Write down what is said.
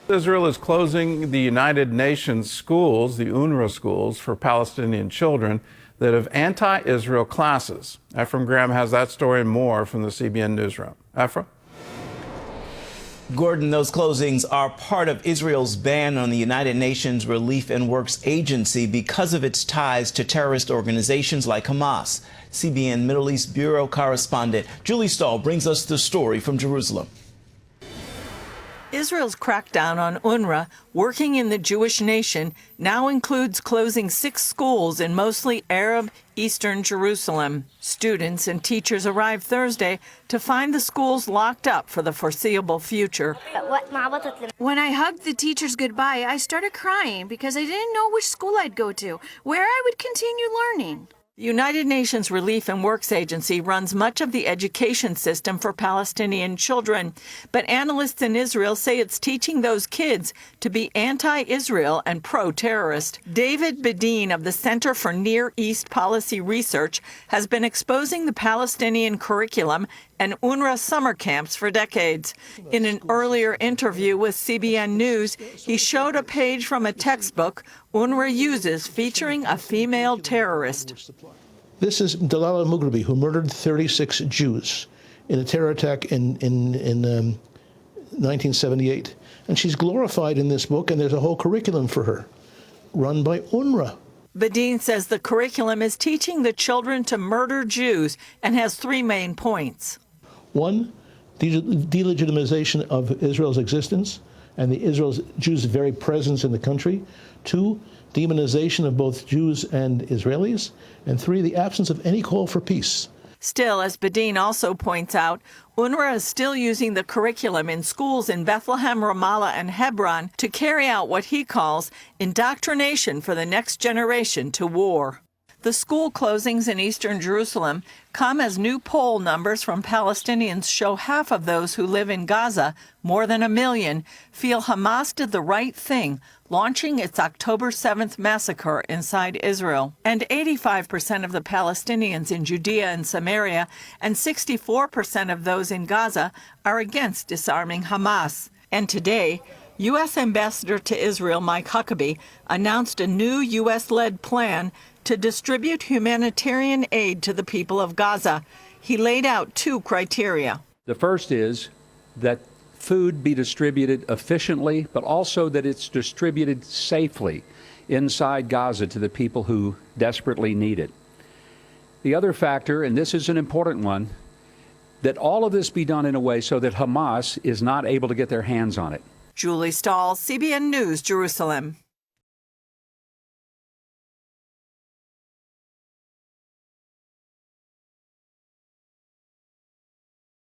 Israel is closing the United Nations schools, the UNRWA schools, for Palestinian children that have anti-Israel classes. Ephraim Graham has that story and more from the CBN newsroom. Ephraim? Gordon, those closings are part of Israel's ban on the United Nations Relief and Works Agency because of its ties to terrorist organizations like Hamas. CBN Middle East Bureau correspondent Julie Stahl brings us the story from Jerusalem. Israel's crackdown on UNRWA, working in the Jewish nation, now includes closing 6 schools in mostly Arab eastern Jerusalem. Students and teachers arrived Thursday to find the schools locked up for the foreseeable future. When I hugged the teachers goodbye, I started crying because I didn't know which school I'd go to, where I would continue learning. The United Nations Relief and Works Agency runs much of the education system for Palestinian children, but analysts in Israel say it's teaching those kids to be anti-Israel and pro-terrorist. David Bedin of the Center for Near East Policy Research has been exposing the Palestinian curriculum and UNRWA summer camps for decades. In an earlier interview with CBN News, he showed a page from a textbook UNRWA uses featuring a female terrorist. This is Dalal al-Mughrabi, who murdered 36 Jews in a terror attack in 1978. And she's glorified in this book, and there's a whole curriculum for her, run by UNRWA. Bedin says the curriculum is teaching the children to murder Jews and has 3 main points. 1, delegitimization of Israel's existence and the Israel's Jews' very presence in the country. 2, demonization of both Jews and Israelis. And 3, the absence of any call for peace. Still, as Bedin also points out, UNRWA is still using the curriculum in schools in Bethlehem, Ramallah, and Hebron to carry out what he calls indoctrination for the next generation to war. The school closings in eastern Jerusalem come as new poll numbers from Palestinians show half of those who live in Gaza, more than 1 million, feel Hamas did the right thing, launching its October 7th massacre inside Israel. And 85% of the Palestinians in Judea and Samaria and 64% of those in Gaza are against disarming Hamas. And today, U.S. Ambassador to Israel Mike Huckabee announced a new U.S.-led plan to distribute humanitarian aid to the people of Gaza. He laid out 2 criteria. The first is that food be distributed efficiently, but also that it's distributed safely inside Gaza to the people who desperately need it. The other factor, and this is an important one, that all of this be done in a way so that Hamas is not able to get their hands on it. Julie Stahl, CBN News, Jerusalem.